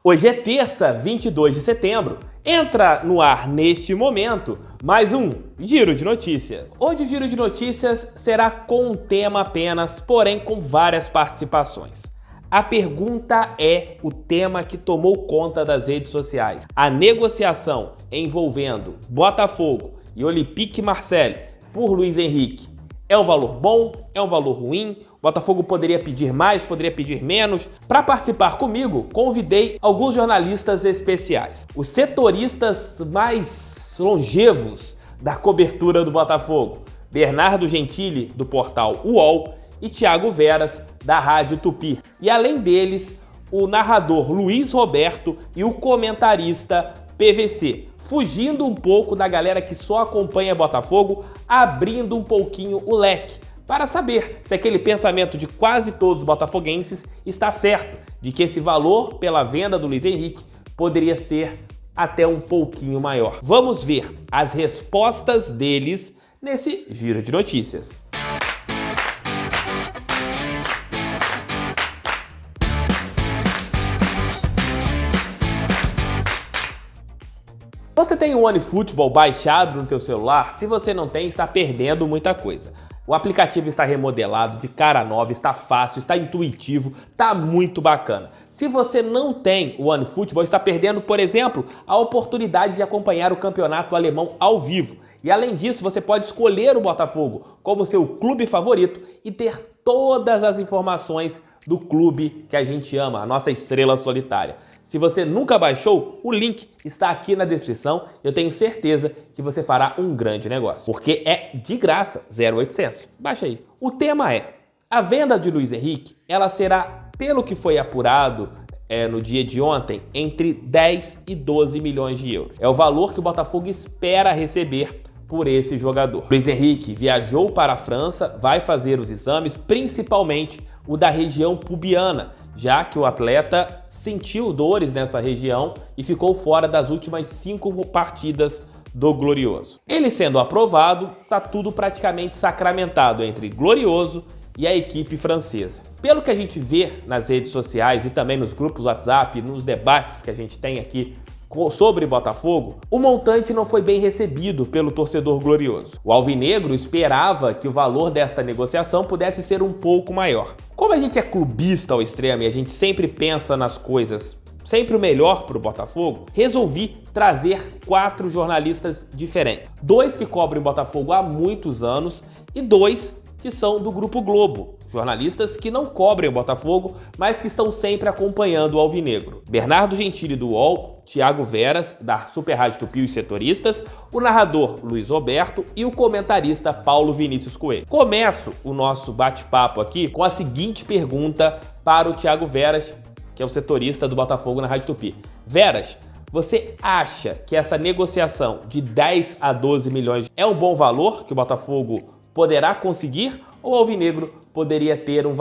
Hoje é terça, 22 de setembro. Entra no ar neste momento mais um Giro de Notícias. Hoje o Giro de Notícias será com um tema apenas, porém com várias participações. A pergunta é o tema que tomou conta das redes sociais. A negociação envolvendo Botafogo e Olympique Marseille por Luiz Henrique é um valor bom? É um valor ruim? O Botafogo poderia pedir mais, poderia pedir menos? Para participar comigo, convidei alguns jornalistas especiais. Os setoristas mais longevos da cobertura do Botafogo. Bernardo Gentili, do portal UOL, e Thiago Veras, da Rádio Tupi. E além deles, o narrador Luiz Roberto e o comentarista PVC. Fugindo um pouco da galera que só acompanha Botafogo, abrindo um pouquinho o leque, para saber se aquele pensamento de quase todos os botafoguenses está certo, de que esse valor pela venda do Luiz Henrique poderia ser até um pouquinho maior. Vamos ver as respostas deles nesse Giro de Notícias. Você tem o OneFootball baixado no teu celular? Se você não tem, está perdendo muita coisa. O aplicativo está remodelado, de cara nova, está fácil, está intuitivo, está muito bacana. Se você não tem o OneFootball, está perdendo, por exemplo, a oportunidade de acompanhar o campeonato alemão ao vivo. E além disso, você pode escolher o Botafogo como seu clube favorito e ter todas as informações do clube que a gente ama, a nossa estrela solitária. Se você nunca baixou, o link está aqui na descrição. Eu tenho certeza que você fará um grande negócio, porque é de graça, 0800. Baixa aí. O tema é: a venda de Luiz Henrique, ela será, pelo que foi apurado no dia de ontem, entre 10 e 12 milhões de euros. É o valor que o Botafogo espera receber por esse jogador. Luiz Henrique viajou para a França, vai fazer os exames, principalmente o da região pubiana, já que o atleta sentiu dores nessa região e ficou fora das últimas 5 partidas do Glorioso. Ele sendo aprovado, tá tudo praticamente sacramentado entre Glorioso e a equipe francesa. Pelo que a gente vê nas redes sociais e também nos grupos WhatsApp, nos debates que a gente tem aqui sobre Botafogo, o montante não foi bem recebido pelo torcedor glorioso. O alvinegro esperava que o valor desta negociação pudesse ser um pouco maior. Como a gente é clubista ao extremo e a gente sempre pensa nas coisas, sempre o melhor para o Botafogo, resolvi trazer 4 jornalistas diferentes. 2 que cobrem Botafogo há muitos anos e 2 que são do Grupo Globo. Jornalistas que não cobrem o Botafogo, mas que estão sempre acompanhando o alvinegro. Bernardo Gentili, do UOL, Thiago Veras, da Super Rádio Tupi e Setoristas, o narrador Luiz Roberto e o comentarista Paulo Vinícius Coelho. Começo o nosso bate-papo aqui com a seguinte pergunta para o Thiago Veras, que é o setorista do Botafogo na Rádio Tupi. Veras, você acha que essa negociação de 10 a 12 milhões é um bom valor que o Botafogo poderá conseguir, ou o alvinegro poderia ter um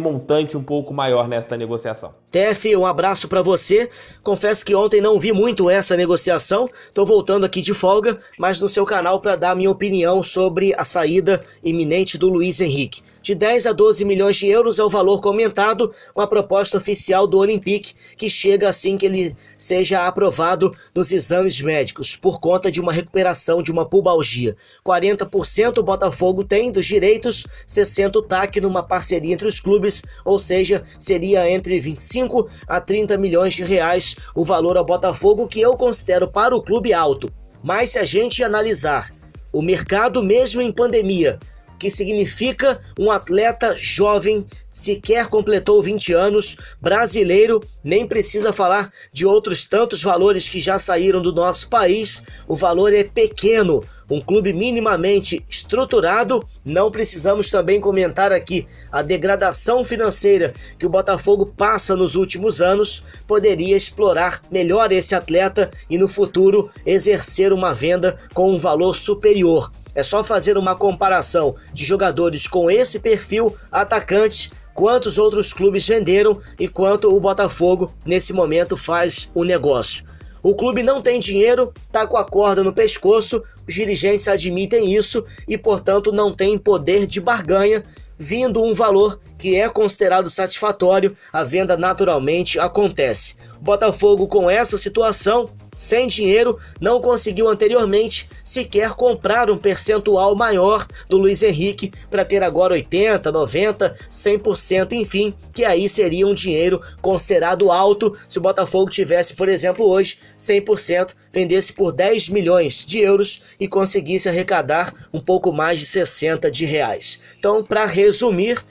montante um pouco maior nessa negociação? TF, um abraço pra você. Confesso que ontem não vi muito essa negociação. Tô voltando aqui de folga, mas no seu canal para dar minha opinião sobre a saída iminente do Luiz Henrique. De 10 a 12 milhões de euros é o valor comentado, uma proposta oficial do Olympique, que chega assim que ele seja aprovado nos exames médicos, por conta de uma recuperação de uma pubalgia. 40% o Botafogo tem dos direitos, 60% o TAC numa parceria entre os clubes, ou seja, seria entre 25 a 30 milhões de reais o valor ao Botafogo, que eu considero para o clube alto. Mas se a gente analisar o mercado mesmo em pandemia, que significa um atleta jovem, sequer completou 20 anos, brasileiro, nem precisa falar de outros tantos valores que já saíram do nosso país, o valor é pequeno. Um clube minimamente estruturado, não precisamos também comentar aqui a degradação financeira que o Botafogo passa nos últimos anos, poderia explorar melhor esse atleta e no futuro exercer uma venda com um valor superior. É só fazer uma comparação de jogadores com esse perfil, atacantes, quantos outros clubes venderam e quanto o Botafogo nesse momento faz o negócio. O clube não tem dinheiro, está com a corda no pescoço, os dirigentes admitem isso e, portanto, não tem poder de barganha vindo um valor que é considerado satisfatório, a venda naturalmente acontece. O Botafogo, com essa situação, sem dinheiro, não conseguiu anteriormente sequer comprar um percentual maior do Luiz Henrique para ter agora 80%, 90%, 100%, enfim, que aí seria um dinheiro considerado alto se o Botafogo tivesse, por exemplo, hoje 100%, vendesse por 10 milhões de euros e conseguisse arrecadar um pouco mais de 60 de reais. Então, para resumir,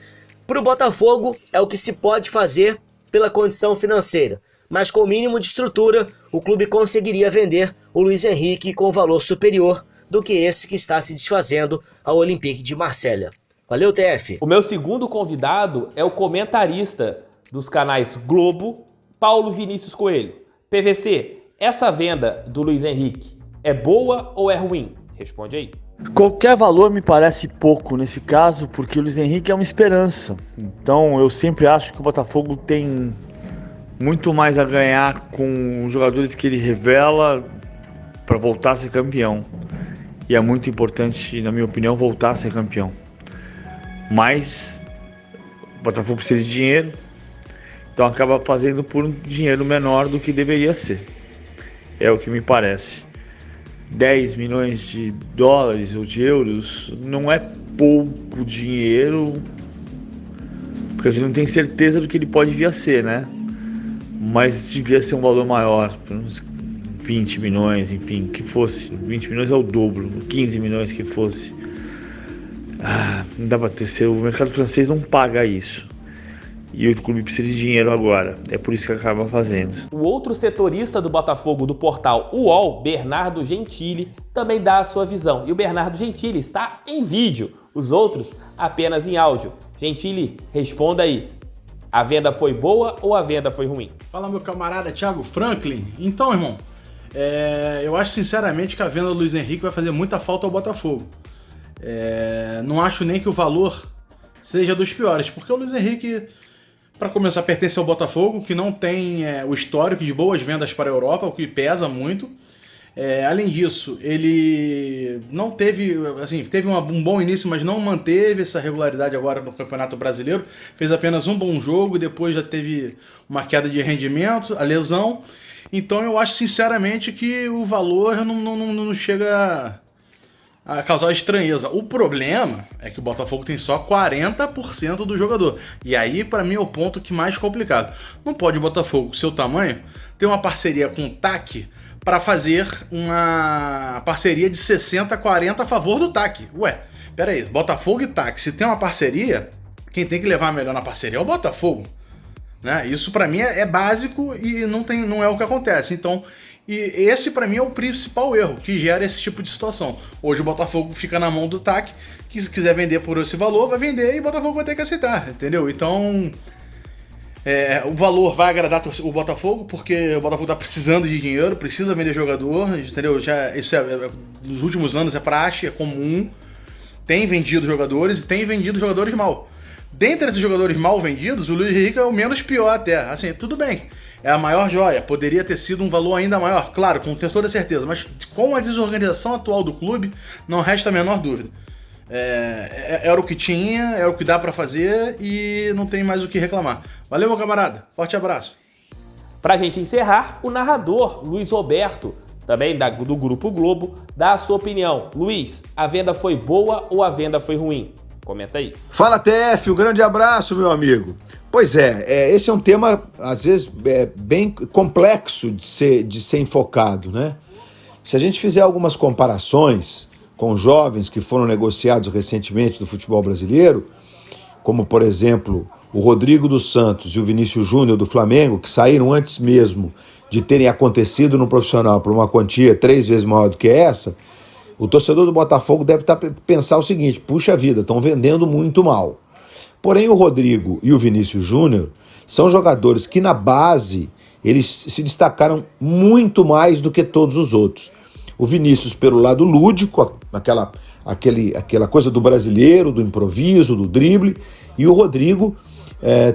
para o Botafogo é o que se pode fazer pela condição financeira. Mas com o mínimo de estrutura, o clube conseguiria vender o Luiz Henrique com valor superior do que esse que está se desfazendo ao Olympique de Marselha. Valeu, TF! O meu segundo convidado é o comentarista dos canais Globo, Paulo Vinícius Coelho. PVC, essa venda do Luiz Henrique é boa ou é ruim? Responde aí. Qualquer valor me parece pouco nesse caso, porque o Luiz Henrique é uma esperança. Então eu sempre acho que o Botafogo tem muito mais a ganhar com os jogadores que ele revela para voltar a ser campeão. E é muito importante, na minha opinião, voltar a ser campeão. Mas o Botafogo precisa de dinheiro, então acaba fazendo por um dinheiro menor do que deveria ser. É o que me parece. 10 milhões de dólares ou de euros não é pouco dinheiro, porque a gente não tem certeza do que ele pode vir a ser, né? Mas devia ser um valor maior, uns 20 milhões, enfim, que fosse. 20 milhões é o dobro, 15 milhões que fosse. Não dá pra ter, o mercado francês não paga isso. E o clube precisa de dinheiro agora, é por isso que acaba fazendo. O outro setorista do Botafogo do portal UOL, Bernardo Gentili, também dá a sua visão. E o Bernardo Gentili está em vídeo, os outros apenas em áudio. Gentili, responda aí. A venda foi boa ou a venda foi ruim? Fala, meu camarada Thiago Franklin. Então, irmão, eu acho sinceramente que a venda do Luiz Henrique vai fazer muita falta ao Botafogo. Não acho nem que o valor seja dos piores, porque o Luiz Henrique, para começar, pertence ao Botafogo, que não tem o histórico de boas vendas para a Europa, o que pesa muito. Além disso, ele não teve, assim, teve um bom início, mas não manteve essa regularidade agora no Campeonato Brasileiro. Fez apenas um bom jogo e depois já teve uma queda de rendimento, a lesão. Então eu acho sinceramente que o valor não chega a causar estranheza. O problema é que o Botafogo tem só 40% do jogador. E aí, para mim, é o ponto que mais complicado. Não pode o Botafogo, com seu tamanho, ter uma parceria com o TAC para fazer uma parceria de 60-40 a favor do TAC. Ué, peraí, Botafogo e TAC, se tem uma parceria, quem tem que levar melhor na parceria é o Botafogo. Né? Isso para mim é básico e não é o que acontece. Então, e esse para mim é o principal erro que gera esse tipo de situação. Hoje o Botafogo fica na mão do TAC, que se quiser vender por esse valor, vai vender e o Botafogo vai ter que aceitar, entendeu? Então, o valor vai agradar o Botafogo, porque o Botafogo está precisando de dinheiro, precisa vender jogador, entendeu? Isso nos últimos anos é praxe, é comum. Tem vendido jogadores e tem vendido jogadores mal. Dentre esses jogadores mal vendidos, o Luiz Henrique é o menos pior até. Assim, tudo bem, é a maior joia, poderia ter sido um valor ainda maior, claro, com toda certeza, mas com a desorganização atual do clube, não resta a menor dúvida. Era o que tinha, era o que dá para fazer e não tem mais o que reclamar. Valeu, meu camarada, forte abraço. Pra gente encerrar, o narrador Luiz Roberto, também do Grupo Globo, dá a sua opinião. Luiz, a venda foi boa ou a venda foi ruim? Comenta aí. Fala, TF, um grande abraço, meu amigo. Pois esse é um tema, às vezes, bem complexo de ser enfocado, né? Se a gente fizer algumas comparações com jovens que foram negociados recentemente do futebol brasileiro, como, por exemplo, o Rodrigo dos Santos e o Vinícius Júnior do Flamengo, que saíram antes mesmo de terem acontecido no profissional por uma quantia 3 vezes maior do que essa, o torcedor do Botafogo deve pensar o seguinte: puxa vida, estão vendendo muito mal. Porém, o Rodrigo e o Vinícius Júnior são jogadores que na base eles se destacaram muito mais do que todos os outros. O Vinícius pelo lado lúdico, aquela coisa do brasileiro, do improviso, do drible, e o Rodrigo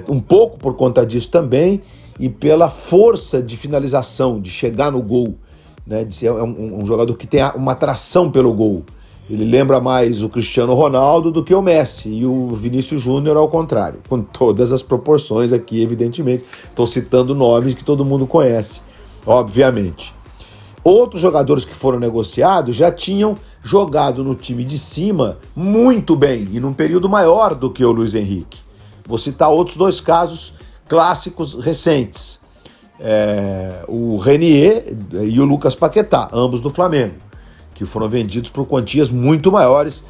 um pouco por conta disso também e pela força de finalização, de chegar no gol, né, de ser um jogador que tem uma atração pelo gol. Ele lembra mais o Cristiano Ronaldo do que o Messi, e o Vinícius Júnior ao contrário, com todas as proporções aqui, evidentemente. Estou citando nomes que todo mundo conhece, obviamente. Outros jogadores que foram negociados já tinham jogado no time de cima muito bem, e num período maior do que o Luiz Henrique. Vou citar outros 2 casos clássicos recentes. O Renier e o Lucas Paquetá, ambos do Flamengo, que foram vendidos por quantias muito maiores.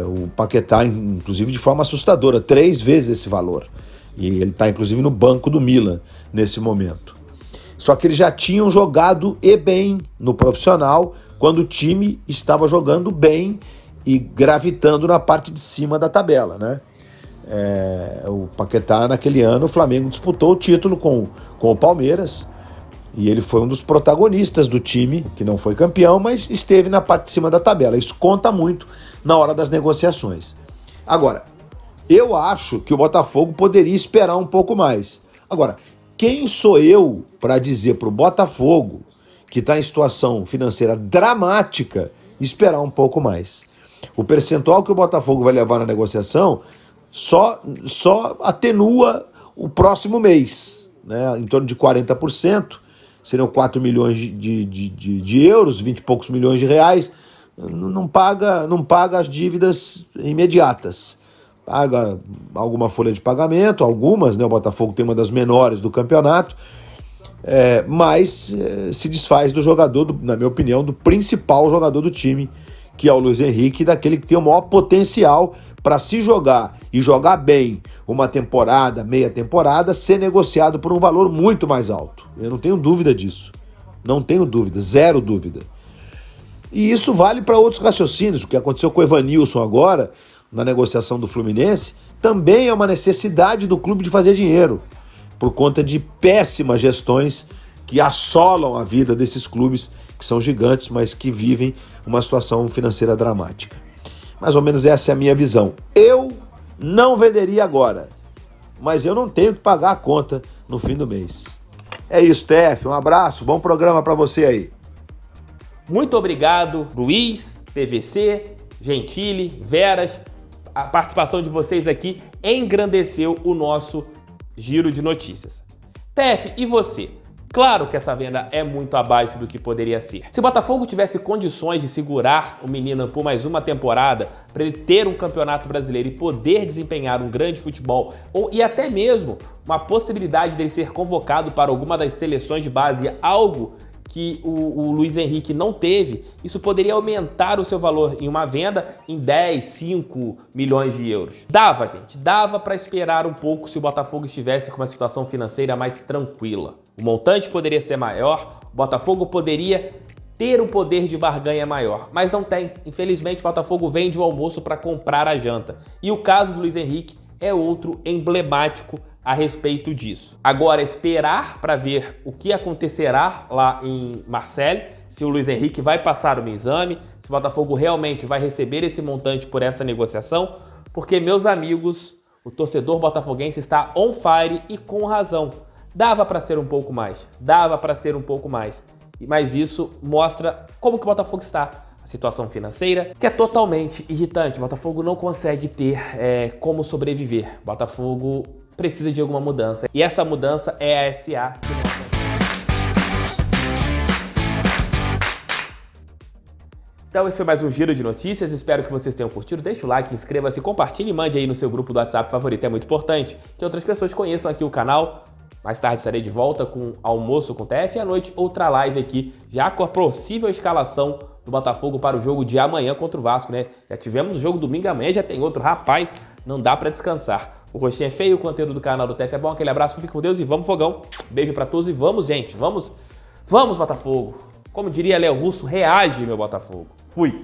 O Paquetá, inclusive, de forma assustadora, 3 vezes esse valor. E ele está, inclusive, no banco do Milan nesse momento. Só que eles já tinham jogado e bem no profissional quando o time estava jogando bem e gravitando na parte de cima da tabela, né? O Paquetá, naquele ano, o Flamengo disputou o título com o Palmeiras, e ele foi um dos protagonistas do time, que não foi campeão, mas esteve na parte de cima da tabela. Isso conta muito na hora das negociações. Agora, eu acho que o Botafogo poderia esperar um pouco mais. Agora, quem sou eu para dizer para o Botafogo, que está em situação financeira dramática, esperar um pouco mais? O percentual que o Botafogo vai levar na negociação só atenua o próximo mês, né? Em torno de 40%. Seriam 4 milhões de euros, 20 e poucos milhões de reais. Não paga as dívidas imediatas. Paga alguma folha de pagamento, algumas, né? O Botafogo tem uma das menores do campeonato, mas se desfaz do jogador, na minha opinião, do principal jogador do time, que é o Luiz Henrique, daquele que tem o maior potencial para se jogar e jogar bem uma temporada, meia temporada, ser negociado por um valor muito mais alto. Eu não tenho dúvida disso. Não tenho dúvida, zero dúvida. E isso vale para outros raciocínios. O que aconteceu com o Evanilson agora, na negociação do Fluminense, também é uma necessidade do clube de fazer dinheiro, por conta de péssimas gestões que assolam a vida desses clubes, que são gigantes, mas que vivem uma situação financeira dramática. Mais ou menos essa é a minha visão. Eu não venderia agora, mas eu não tenho que pagar a conta no fim do mês. É isso, TF. Um abraço, bom programa para você aí. Muito obrigado, Luiz, PVC, Gentili, Veras. A participação de vocês aqui engrandeceu o nosso giro de notícias. TF, e você? Claro que essa venda é muito abaixo do que poderia ser. Se o Botafogo tivesse condições de segurar o menino por mais uma temporada, para ele ter um campeonato brasileiro e poder desempenhar um grande futebol, e até mesmo uma possibilidade dele ser convocado para alguma das seleções de base, algo que o Luiz Henrique não teve, isso poderia aumentar o seu valor em uma venda em 10, 5 milhões de euros. Dava, gente, dava para esperar um pouco se o Botafogo estivesse com uma situação financeira mais tranquila. O montante poderia ser maior, o Botafogo poderia ter um poder de barganha maior, mas não tem. Infelizmente, o Botafogo vende o almoço para comprar a janta. E o caso do Luiz Henrique é outro emblemático a respeito disso. Agora, esperar para ver o que acontecerá lá em Marseille, se o Luiz Henrique vai passar um exame, se o Botafogo realmente vai receber esse montante por essa negociação, porque, meus amigos, o torcedor botafoguense está on fire e com razão. Dava para ser um pouco mais, dava para ser um pouco mais, mas isso mostra como que o Botafogo está. A situação financeira, que é totalmente irritante. O Botafogo não consegue ter como sobreviver. O Botafogo precisa de alguma mudança. E essa mudança é a SA. Então esse foi mais um Giro de Notícias. Espero que vocês tenham curtido. Deixa o like, inscreva-se, compartilhe e mande aí no seu grupo do WhatsApp favorito. É muito importante que outras pessoas conheçam aqui o canal. Mais tarde estarei de volta com almoço com o TF e à noite outra live aqui, já com a possível escalação do Botafogo para o jogo de amanhã contra o Vasco, né? Já tivemos o jogo domingo, amanhã já tem outro. Rapaz, não dá pra descansar. O rostinho é feio, o conteúdo do canal do TF é bom. Aquele abraço, fique com Deus e vamos, fogão. Beijo pra todos e vamos, gente. Vamos, Botafogo. Como diria Léo Russo, reage, meu Botafogo. Fui.